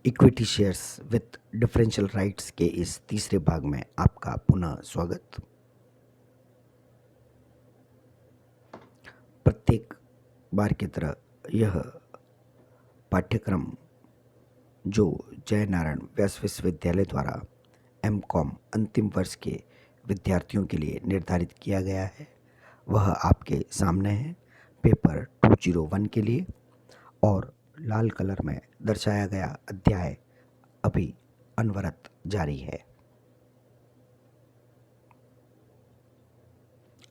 Equity shares with differential rights के इस तीसरे भाग में आपका पुनः स्वागत। प्रत्येक बार की तरह यह पाठ्यक्रम जो जय नारायण व्यास विश्वविद्यालय द्वारा एमकॉम अंतिम वर्ष के विद्यार्थियों के लिए निर्धारित किया गया है वह आपके सामने है पेपर 201 के लिए, और लाल कलर में दर्शाया गया अध्याय अभी अनवरत जारी है।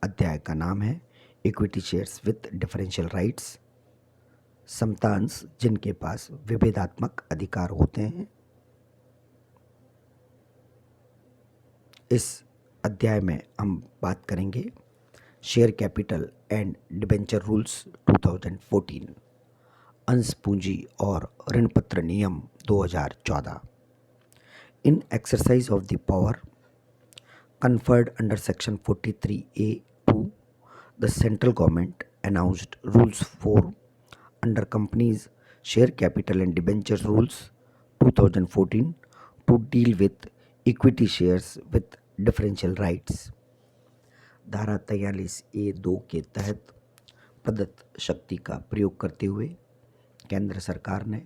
अध्याय का नाम है equity shares with differential rights, समतांश जिनके पास विभेदात्मक अधिकार होते हैं। इस अध्याय में हम बात करेंगे share capital and debenture rules 2014, अंश पूंजी और ऋण पत्र नियम 2014। In exercise of the power conferred under Section 43A(2), the central government announced Rules 4 under Companies Share Capital and Debentures Rules 2014 to deal with equity shares with differential rights। धारा 43A(2) के तहत प्रदत्त शक्ति का प्रयोग करते हुए केंद्र सरकार ने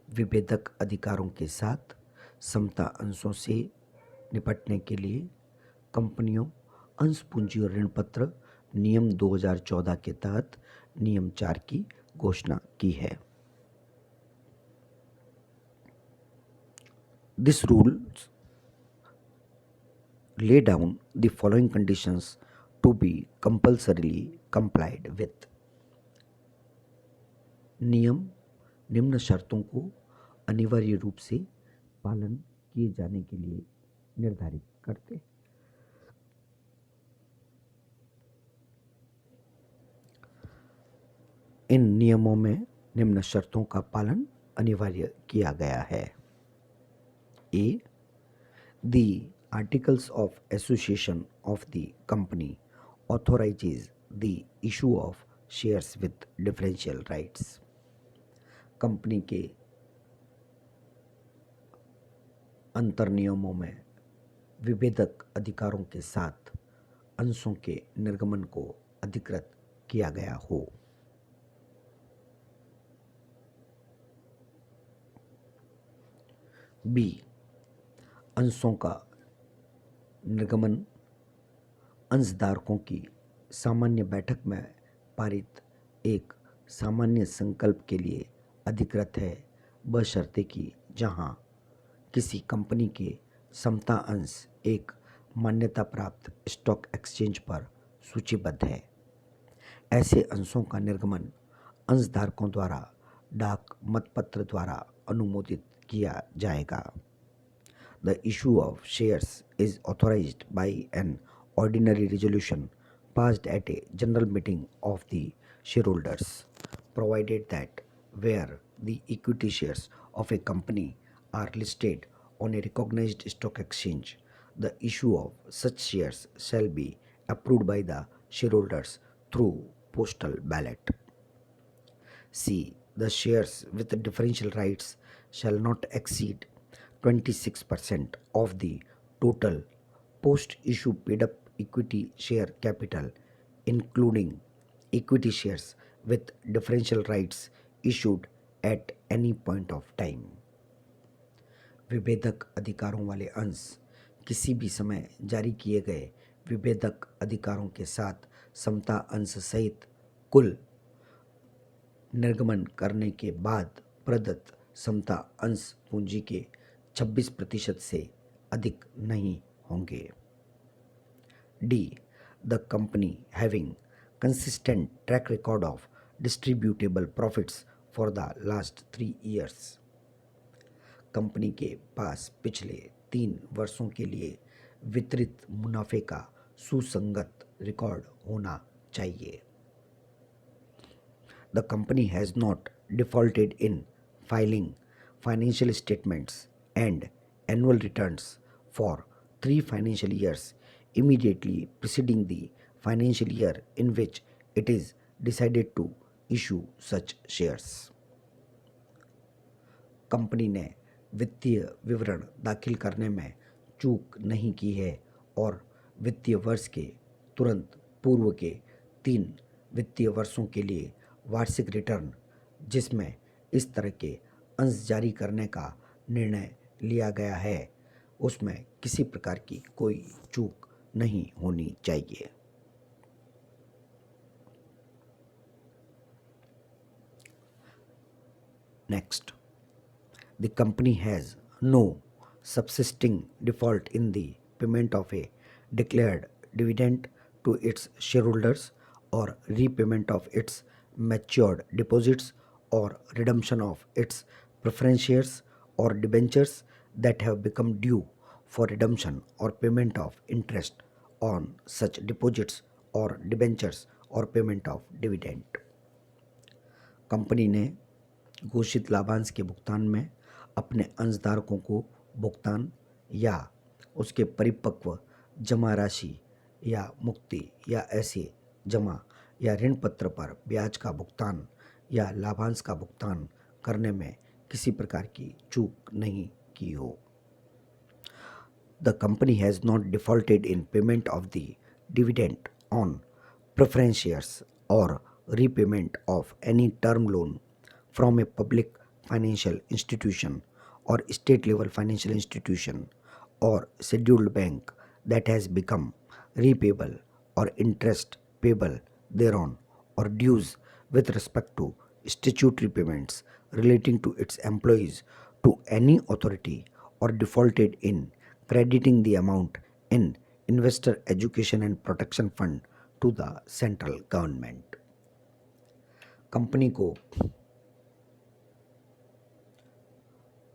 विभेदक अधिकारों के साथ समता अंशों से निपटने के लिए कंपनियों अंश पूंजी और ऋण पत्र नियम 2014 के तहत नियम 4 की घोषणा की है। This rules lay down the following conditions to be compulsorily complied with। नियम निम्न शर्तों को अनिवार्य रूप से पालन किए जाने के लिए निर्धारित करते हैं। इन नियमों में निम्न शर्तों का पालन अनिवार्य किया गया है। A, the articles of association of the company authorises the issue of shares with differential rights. Company के अंतर नियमों में विभेदक अधिकारों के साथ अंशों के निर्गमन को अधिकृत किया गया हो। बी, अंशों का निर्गमन अंशधारकों की सामान्य बैठक में पारित एक सामान्य संकल्प के लिए अधिकृत है, बशर्ते कि जहां किसी कंपनी के समता अंश एक मान्यता प्राप्त स्टॉक एक्सचेंज पर सूचीबद्ध है। ऐसे अंशों का निर्गमन अंशधारकों द्वारा डाक मतपत्र द्वारा अनुमोदित किया जाएगा। The issue of shares is authorized by an ordinary resolution passed at a general meeting of the shareholders, provided that where the equity shares of a company are listed on a recognized stock exchange, the issue of such shares shall be approved by the shareholders through postal ballot। C, the shares with differential rights shall not exceed 26% of the total post-issue paid-up equity share capital, including equity shares with differential rights issued at any point of time। विभेदक अधिकारों वाले अंश किसी भी समय जारी किए गए विभेदक अधिकारों के साथ समता अंश सहित कुल निर्गमन करने के बाद प्रदत्त समता अंश पूंजी के 26% से अधिक नहीं होंगे। D, the company having consistent track record of distributable profits for the last 3 years. Company के पास पिछले 3 वर्षों के लिए वितरित मुनाफे का सुसंगत रिकॉर्ड होना चाहिए। The company has not defaulted in filing financial statements and annual returns for 3 financial years immediately preceding the financial year in which it is decided to issue such shares। Company ने वित्तीय विवरण दाखिल करने में चूक नहीं की है और वित्तीय वर्ष के तुरंत पूर्व के 3 वित्तीय वर्षों के लिए वार्षिक रिटर्न जिसमें इस तरह के अंश जारी करने का निर्णय लिया गया है उसमें किसी प्रकार की कोई चूक नहीं होनी चाहिए। Next, the company has no subsisting default in the payment of a declared dividend to its shareholders or repayment of its matured deposits or redemption of its preference shares or debentures that have become due for redemption or payment of interest on such deposits or debentures or payment of dividend। Company ने घोषित लाभांश के भुगतान में अपने अंशधारकों को भुगतान या उसके परिपक्व जमा राशि या मुक्ति या ऐसे जमा या ऋण पत्र पर ब्याज का भुगतान या लाभांश का भुगतान करने में किसी प्रकार की चूक नहीं की हो। The company has not defaulted in payment of the dividend on preference shares or repayment of any term loan from a public financial institution or state level financial institution or scheduled bank that has become repayable or interest payable thereon or dues with respect to statutory payments relating to its employees to any authority or defaulted in crediting the amount in investor education and protection fund to the central government। Company को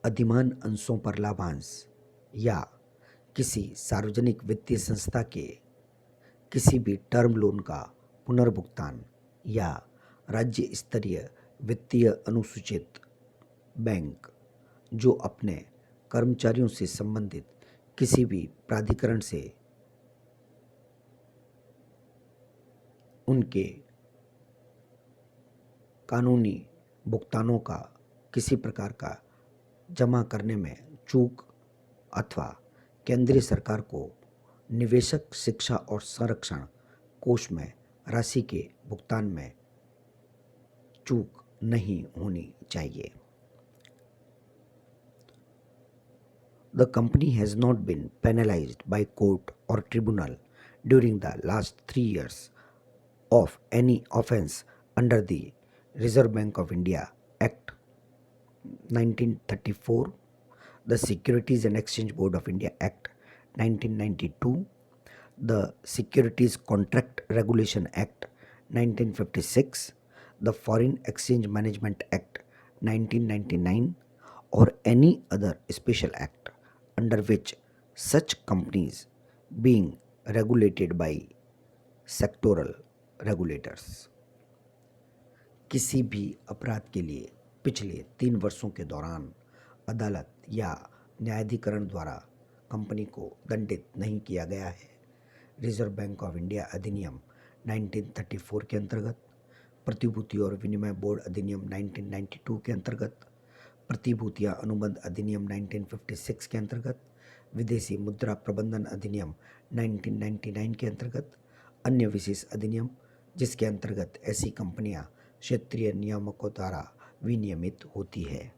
अधिमान अंशों पर लाभांश या किसी सार्वजनिक वित्तीय संस्था के किसी भी टर्म लोन का पुनर्भुगतान या राज्य स्तरीय वित्तीय अनुसूचित बैंक जो अपने कर्मचारियों से संबंधित किसी भी प्राधिकरण से उनके कानूनी भुगतानों का किसी प्रकार का जमा करने में चूक अथवा केंद्रीय सरकार को निवेशक शिक्षा और संरक्षण कोष में राशि के भुगतान में चूक नहीं होनी चाहिए। The company has not been penalized by court or tribunal during the last 3 years of any offense under the Reserve Bank of India Act 1934, the Securities and Exchange Board of India Act 1992, the Securities Contract Regulation Act 1956, the Foreign Exchange Management Act 1999, or any other special act under which such companies being regulated by sectoral regulators। किसी भी अपराध के लिए पिछले 3 वर्षों के दौरान अदालत या न्यायाधिकरण द्वारा कंपनी को दंडित नहीं किया गया है। रिजर्व बैंक ऑफ इंडिया अधिनियम 1934 के अंतर्गत, प्रतिभूति और विनिमय बोर्ड अधिनियम 1992 के अंतर्गत, प्रतिभूतियां अनुबंध अधिनियम 1956 के अंतर्गत, विदेशी मुद्रा प्रबंधन अधिनियम 1999 के अंतर्गत, अन्य विशेष अधिनियम जिसके अंतर्गत ऐसी कंपनियां क्षेत्रीय नियामकों द्वारा विनियमित होती है।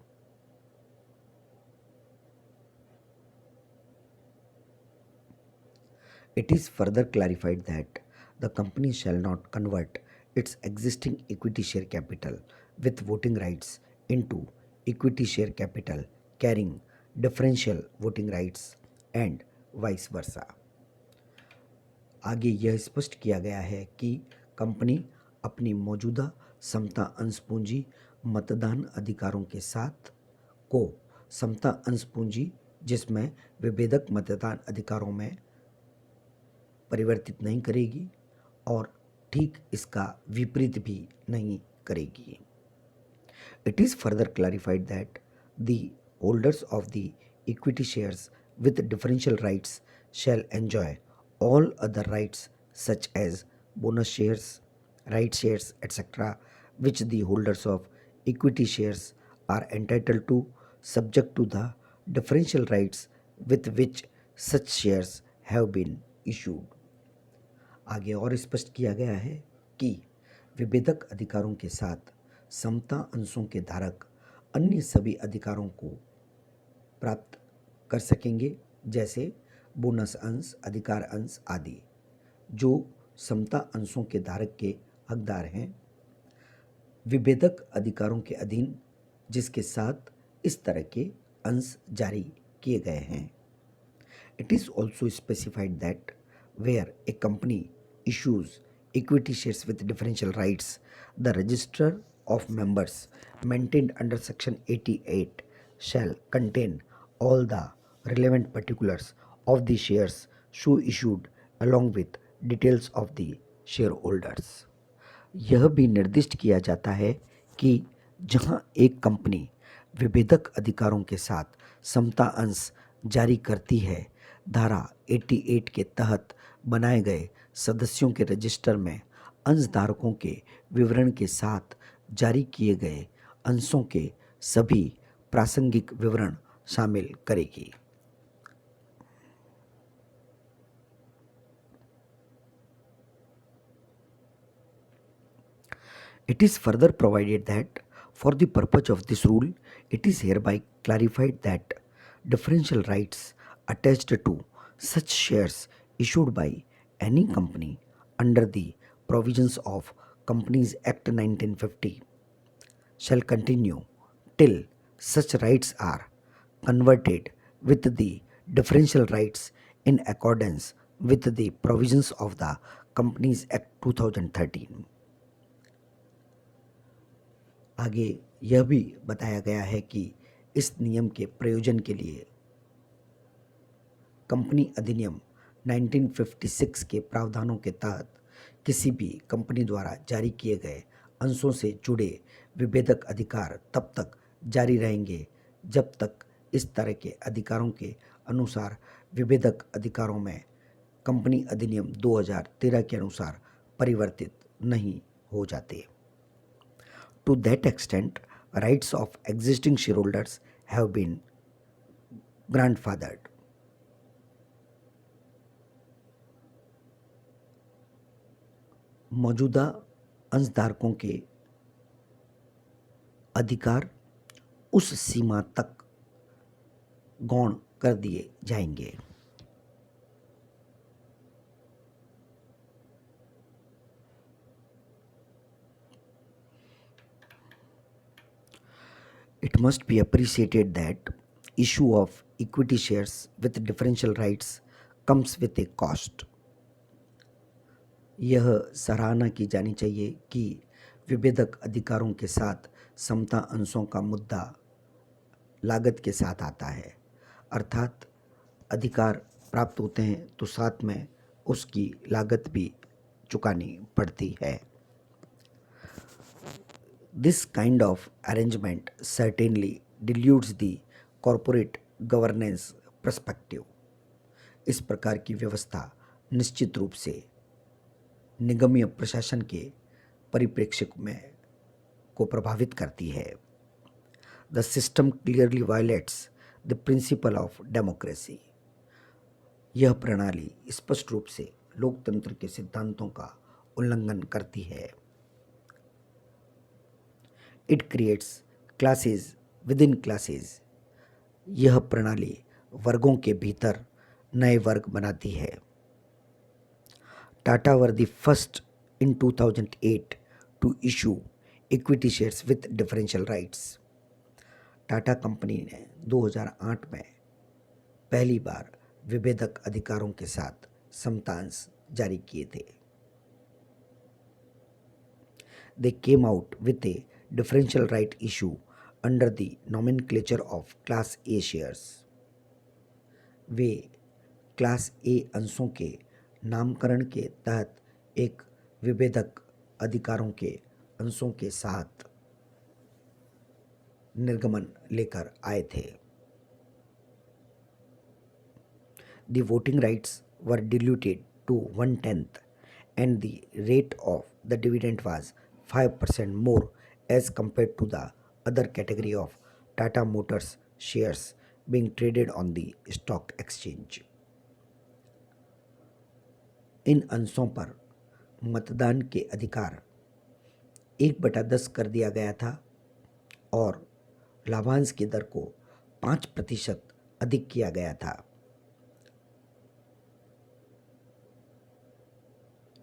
It is further clarified that the company shall not convert its existing equity share capital with voting rights into equity share capital carrying differential voting rights and vice versa। आगे यह स्पष्ट किया गया है कि कंपनी अपनी मौजूदा समता अंश पूंजी मतदान अधिकारों के साथ को समता अंश पूंजी जिसमें विभेदक मतदान अधिकारों में परिवर्तित नहीं करेगी और ठीक इसका विपरीत भी नहीं करेगी। It is further clarified that the holders of the equity shares with differential rights shall enjoy all other rights such as bonus shares, right shares, etc., which the holders of equity shares are entitled to subject to the differential rights with which such shares have been issued. आगे और स्पष्ट किया गया है कि विभेदक अधिकारों के साथ समता अंशों के धारक अन्य सभी अधिकारों को प्राप्त कर सकेंगे, जैसे बोनस अंश, अधिकार अंश आदि, जो समता अंशों के धारक के हकदार हैं। विभेदक अधिकारों के अधीन जिसके साथ इस तरह के अंश जारी किए गए हैं। It is also specified that where a company issues equity shares with differential rights, the register of members maintained under Section 88 shall contain all the relevant particulars of the shares so issued along with details of the shareholders. यह भी निर्दिष्ट किया जाता है कि जहां एक company विभेदक अधिकारों के साथ समता अंश जारी करती है, धारा 88 के तहत बनाए गए सदस्यों के रजिस्टर में अंशधारकों के विवरण के साथ जारी किए गए अंशों के सभी प्रासंगिक विवरण शामिल करेगी। It is further provided that for the purpose of this rule, it is hereby clarified that differential rights attached to such shares issued by any company under the provisions of Companies Act 1950 shall continue till such rights are converted with the differential rights in accordance with the provisions of the Companies Act 2013. आगे यह भी बताया गया है कि इस नियम के प्रयोजन के लिए कंपनी अधिनियम 1956 के प्रावधानों के तहत किसी भी कंपनी द्वारा जारी किए गए अंशों से जुड़े विभेदक अधिकार तब तक जारी रहेंगे जब तक इस तरह के अधिकारों के अनुसार विभेदक अधिकारों में कंपनी अधिनियम 2013 के अनुसार परिवर्तित नहीं हो जाते। To that extent, rights of existing shareholders have been grandfathered. मौजूदा अंशधारकों के अधिकार उस सीमा तक गौण कर दिए जाएंगे। It must be appreciated that issue of equity shares with differential rights comes with a cost. यह सराहना की जानी चाहिए कि विभेदक अधिकारों के साथ समता अंशों का मुद्दा लागत के साथ आता है, अर्थात अधिकार प्राप्त होते हैं तो साथ में उसकी लागत भी चुकानी पड़ती है। This kind of arrangement certainly dilutes the corporate governance perspective. इस प्रकार की व्यवस्था निश्चित रूप से निगमीय प्रशासन के परिप्रेक्ष्य में को प्रभावित करती है। The system clearly violates the principle of democracy. यह प्रणाली स्पष्ट रूप से लोकतंत्र के सिद्धांतों का उल्लंघन करती है। It creates classes within classes. यह प्रणाली वर्गों के भीतर नए वर्ग बनाती है। Tata were the first in 2008 to issue equity shares with differential rights. Tata company ने 2008 में पहली बार विभेदक अधिकारों के साथ समतांश जारी किए थे। They came out with a differential right issue under the nomenclature of Class A shares. Way class ए अंशों के नामकरण के तहत एक विभेदक अधिकारों के अंशों के साथ निर्गमन लेकर आए थे। The voting rights were diluted to 1/10 and the rate of the dividend was 5% more as compared to the other category of Tata Motors shares being traded on the stock exchange. इन अंशों पर मतदान के अधिकार 1/10 कर दिया गया था और लाभांश की दर को 5% अधिक किया गया था,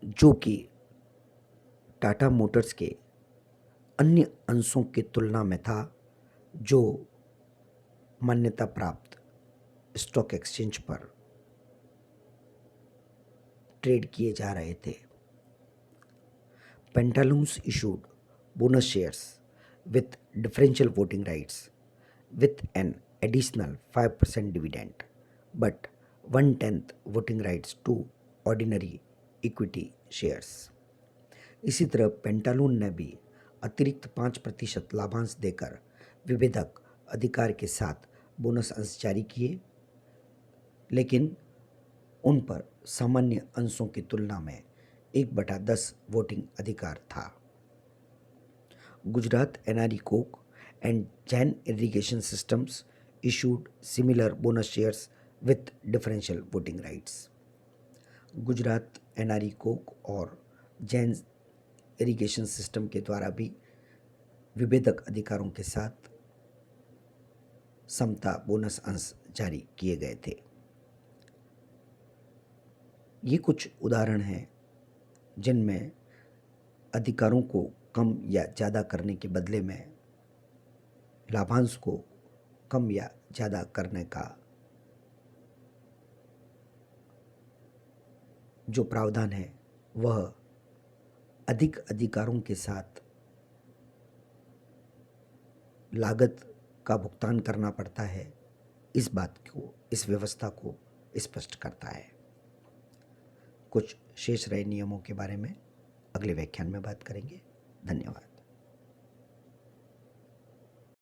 जो कि टाटा मोटर्स के अन्य अंशों की तुलना में था जो मान्यता प्राप्त स्टॉक एक्सचेंज पर ट्रेड किए जा रहे थे. Pantaloons issued bonus shares with differential voting rights with an additional 5% dividend, but 1/10 voting rights to ordinary equity shares. इसी तरह पेंटालून ने भी अतिरिक्त 5% लाभांश देकर विभेदक अधिकार के साथ बोनस अंश जारी किए, लेकिन उन पर सामान्य अंशों की तुलना में 1/10 वोटिंग अधिकार था. Gujarat NRE Coke and Jain irrigation systems issued similar bonus shares with differential voting rights. Gujarat NRE Coke और जैन इरिगेशन सिस्टम के द्वारा भी विभेदक अधिकारों के साथ समता बोनस अंश जारी किए गए थे. ये कुछ उदाहरण हैं जिनमें अधिकारों को कम या ज़्यादा करने के बदले में लाभांश को कम या ज़्यादा करने का जो प्रावधान है वह अधिक अधिकारों के साथ लागत का भुगतान करना पड़ता है, इस बात को, इस व्यवस्था को स्पष्ट करता है. कुछ शेष रहे नियमों के बारे में अगले व्याख्यान में बात करेंगे. धन्यवाद.